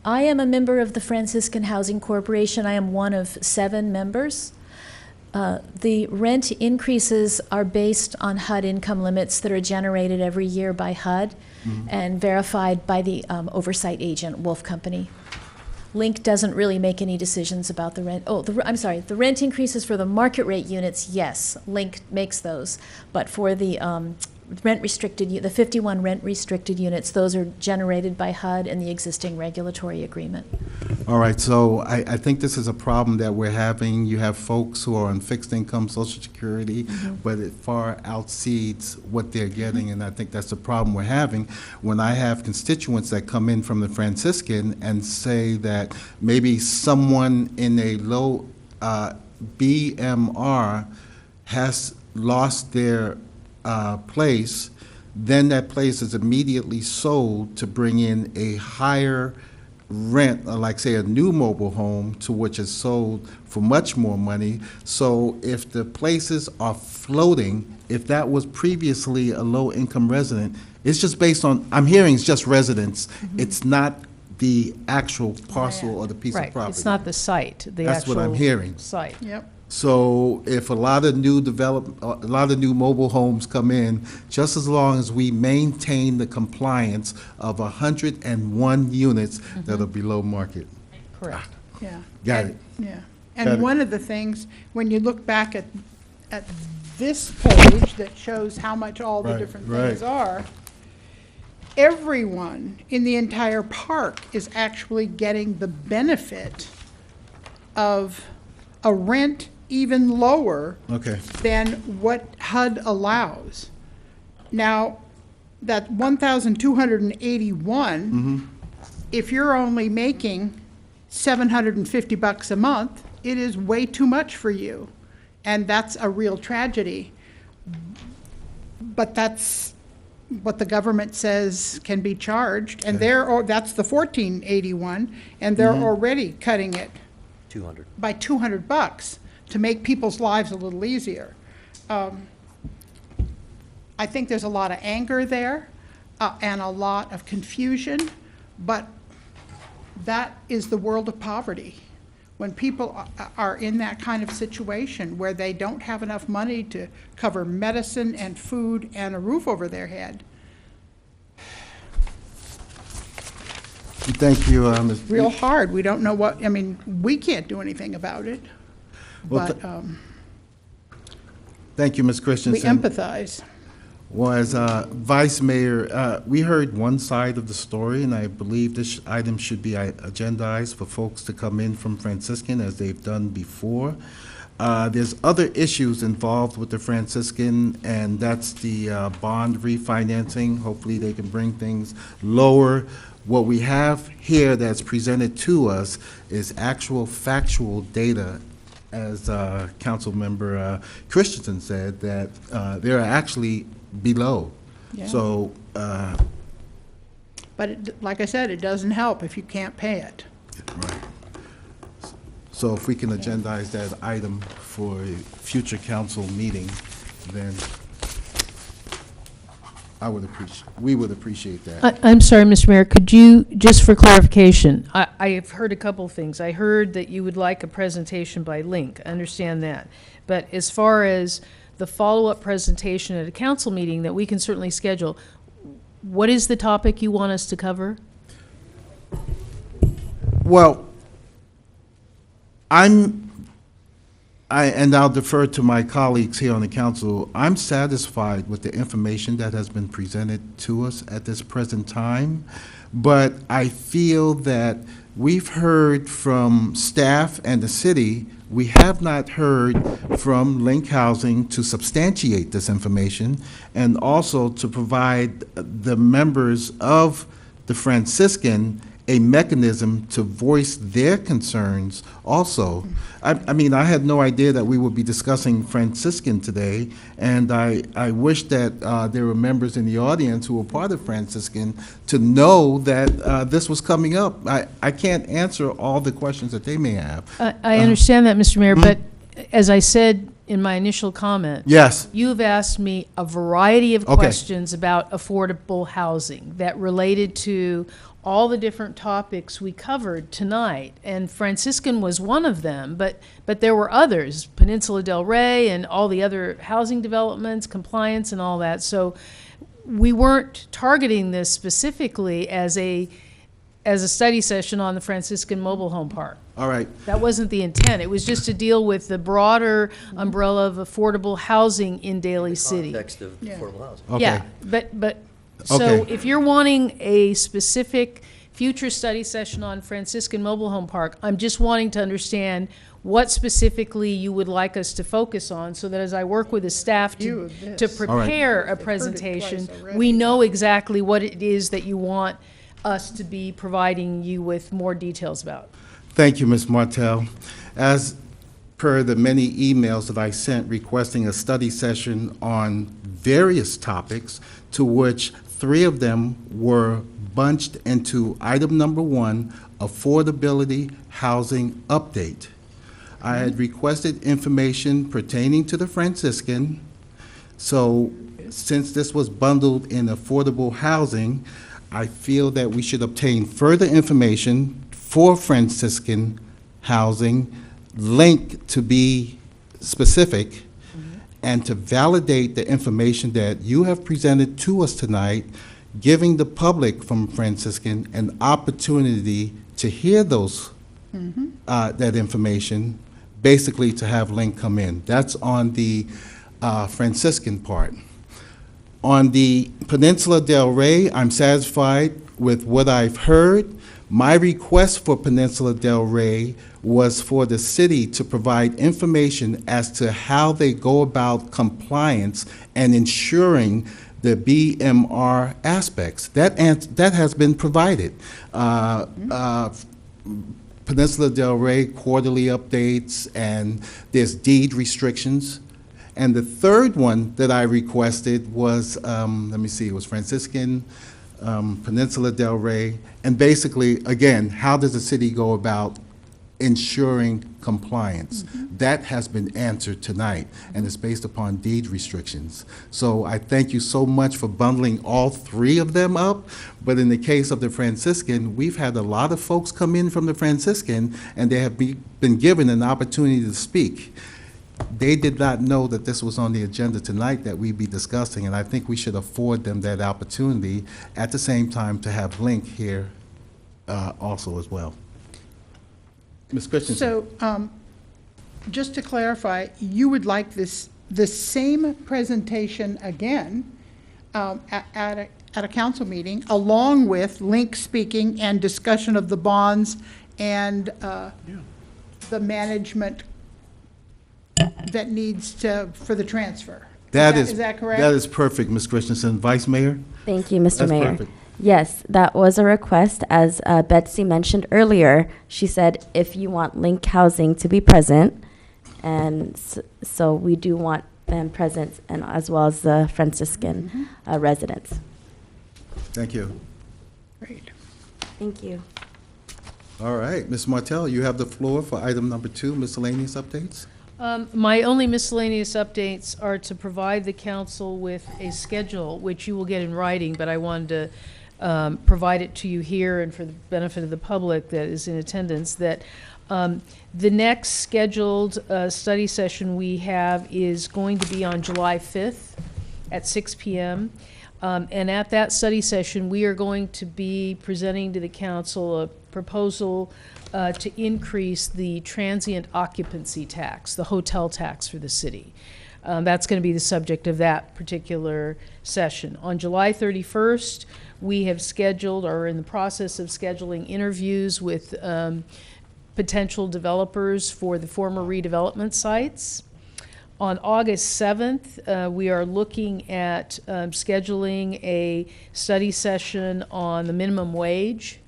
I am a member of the Franciscan Housing Corporation. I am one of 7 members. The rent increases are based on HUD income limits that are generated every year by HUD and verified by the oversight agent, Wolf Company. Link doesn't really make any decisions about the rent. I'm sorry, the rent increases for the market rate units, yes, Link makes those. But for the the 51 rent restricted units, those are generated by HUD and the existing regulatory agreement. All right, so I think this is a problem that we're having. You have folks who are on fixed income, Social Security, but it far exceeds what they're getting, and I think that's the problem we're having. When I have constituents that come in from the Franciscan and say that maybe someone in a low BMR has lost their place, then that place is immediately sold to bring in a higher rent, like say a new mobile home, to which is sold for much more money. So if the places are floating, if that was previously a low-income resident, it's just based on, I'm hearing it's just residents. It's not the actual parcel or the piece of Right, property. it's not the site, the That's what I'm actual hearing. site. Yep. So if a lot of new mobile homes come in, just as long as we maintain the compliance of 101 units that are below market. Correct. Yeah. Got And- it. Yeah. Got And it. one of the things, when you look back at this page that shows how much all the Right, different right. things are, everyone in the entire park is actually getting the benefit of a rent even lower Okay. than what HUD allows. Now, that 1,281, if you're only making $750 a month, it is way too much for you. And that's a real tragedy. But that's what the government says can be charged, and that's the 1,481, and they're already cutting it 200. by $200 to make people's lives a little easier. I think there's a lot of anger there and a lot of confusion, but that is the world of poverty. When people are in that kind of situation where they don't have enough money to cover medicine and food and a roof over their head. Thank you, Ms. Real hard. We don't know what, I mean, we can't do anything about it, Well, but Thank you, Ms. we Christensen. empathize. Well, as Vice Mayor, we heard one side of the story, and I believe this item should be agendized for folks to come in from Franciscan, as they've done before. There's other issues involved with the Franciscan, and that's the bond refinancing. Hopefully, they can bring things lower. What we have here that's presented to us is actual factual data, as Councilmember Christensen said, that they're actually below. Yeah. So, But like I said, it doesn't help if you can't pay it. right. So if we can agendize that item for a future council meeting, then we would appreciate that. I'm sorry, Mr. Mayor, could you, just for clarification, I have heard a couple of things. I heard that you would like a presentation by link, I understand that. But as far as the follow-up presentation at a council meeting that we can certainly schedule, what is the topic you want us to cover? Well, and I'll defer to my colleagues here on the council, I'm satisfied with the information that has been presented to us at this present time, but I feel that we've heard from staff and the city. We have not heard from Link Housing to substantiate this information, and also to provide the members of the Franciscan a mechanism to voice their concerns also. I mean, I had no idea that we would be discussing Franciscan today, and I wish that there were members in the audience who were part of Franciscan to know that this was coming up. I can't answer all the questions that they may have. I understand that, Mr. Mayor, but as I said in my initial comment, Yes, you've asked me a variety of Okay. questions about affordable housing that related to all the different topics we covered tonight, and Franciscan was one of them, but there were others, Peninsula Del Rey and all the other housing developments, compliance and all that. So we weren't targeting this specifically as a study session on the Franciscan Mobile Home Park. all right. That wasn't the intent. It was just to deal with the broader umbrella of affordable housing in Daly City. Context of Yeah. affordable housing. Okay. Yeah, but, so Okay. if you're wanting a specific future study session on Franciscan Mobile Home Park, I'm just wanting to understand what specifically you would like us to focus on, so that as I work with the staff View to, of to this. All right. prepare a They've heard it presentation, twice already. we know exactly what it is that you want us to be providing you with more details about. Thank you, Ms. Martell. As per the many emails that I sent requesting a study session on various topics, to which 3 of them were bunched into item number 1, affordability housing update. I had requested information pertaining to the Franciscan, so since this was bundled in affordable housing, I feel that we should obtain further information for Franciscan housing, linked to be specific, and to validate the information that you have presented to us tonight, giving the public from Franciscan an opportunity to hear those, that information, basically to have Link come in. That's on the Franciscan part. On the Peninsula Del Rey, I'm satisfied with what I've heard. My request for Peninsula Del Rey was for the city to provide information as to how they go about compliance and ensuring the BMR aspects. That has been provided. Peninsula Del Rey quarterly updates, and there's deed restrictions. And the third one that I requested was, let me see, it was Franciscan, Peninsula Del Rey, and basically, again, how does the city go about ensuring compliance. That has been answered tonight, and it's based upon deed restrictions. So I thank you so much for bundling all three of them up, but in the case of the Franciscan, we've had a lot of folks come in from the Franciscan, and they have been given an opportunity to speak. They did not know that this was on the agenda tonight that we'd be discussing, and I think we should afford them that opportunity at the same time to have Link here also as well. Ms. Christensen. So, just to clarify, you would like the same presentation again at a council meeting, along with Link speaking and discussion of the bonds and the management that needs for the transfer. Is that correct? That is perfect, Ms. Christensen. Vice Mayor? Thank you, Mr. That's Mayor. perfect. Yes, that was a request. As Betsy mentioned earlier, she said if you want Link Housing to be present, and so we do want them present, and as well as the Franciscan residents. Thank you. Great. Thank you. All right, Ms. Martell, you have the floor for item number 2, miscellaneous updates. My only miscellaneous updates are to provide the council with a schedule, which you will get in writing, but I wanted to provide it to you here and for the benefit of the public that is in attendance, that the next scheduled study session we have is going to be on July 5th at 6 p.m. And at that study session, we are going to be presenting to the council a proposal to increase the transient occupancy tax, the hotel tax for the city. That's going to be the subject of that particular session. On July 31st, we have scheduled, or are in the process of scheduling, interviews with potential developers for the former redevelopment sites. On August 7th, we are looking at scheduling a study session on the minimum wage.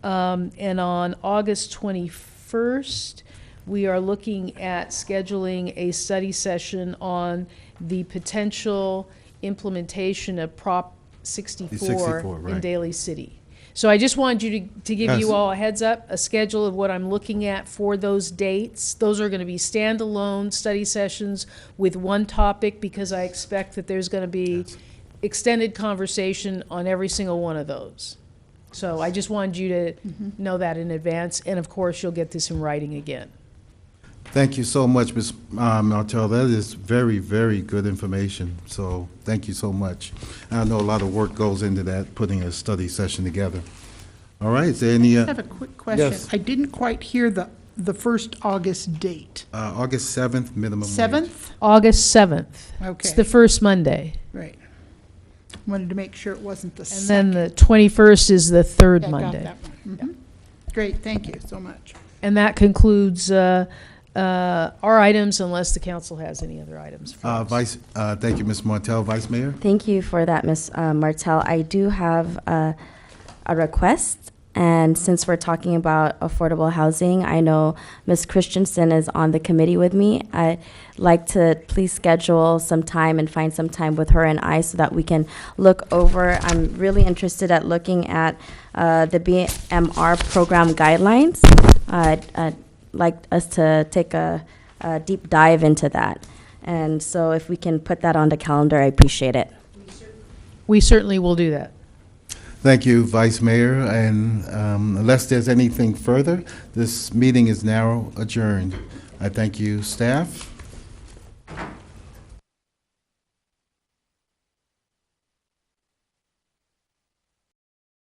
And on August 21st, we are looking at scheduling a study session on the potential implementation of Prop 64 in right. Daly City. So I just wanted you to give Yes. you all a heads up, a schedule of what I'm looking at for those dates. Those are going to be standalone study sessions with one topic, because I expect that there's going to be extended conversation on every single one of those. So I just wanted you to know that in advance, and of course, you'll get this in writing again. Thank you so much, Ms. Martell. That is very, very good information. So thank you so much. I know a lot of work goes into that, putting a study session together. All right, is there any? I have a quick question. Yes. I didn't quite hear the first August date. August 7th, minimum wage. 7th? August 7th. Okay. It's the first Monday. Right. Wanted to make sure it wasn't the And second. then the 21st is the third Yeah, got Monday. that one. Mhm. Great, thank you so much. And that concludes our items, unless the council has any other items for us. Thank you, Ms. Martell. Vice Mayor? Thank you for that, Ms. Martell. I do have a request, and since we're talking about affordable housing, I know Ms. Christensen is on the committee with me. I'd like to please schedule some time and find some time with her and I so that we can look over. I'm really interested at looking at the BMR program guidelines. I'd like us to take a deep dive into that. And so if we can put that on the calendar, I appreciate it. We certainly will do that. Thank you, Vice Mayor. And unless there's anything further, this meeting is now adjourned. I thank you, staff.